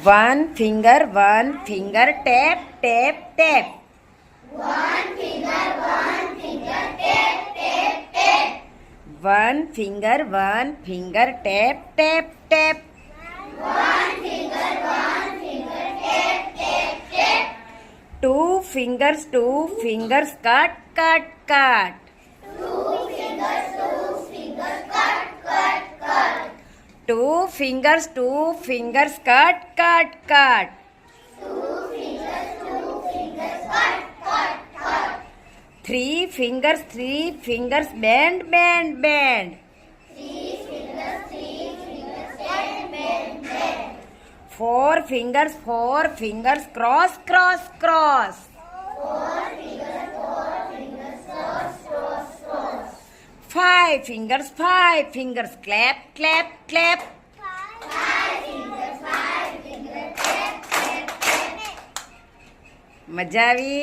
One finger, tap, tap, tap. One finger, tap, tap, tap. One finger, tap, tap, tap. One finger, tap, tap, tap. Two fingers, cut, cut, cut. Two fingers, cut, cut, cut. Two fingers, cut, cut, cut. Two fingers, cut, cut, cut. Three fingers, bend, bend, bend. Three fingers, bend, bend, bend. Four fingers, cross, cross, cross. Four fingers, cross, cross, cross. Five fingers, clap, clap, clap. Five fingers, clap, clap, clap. મજા આવી?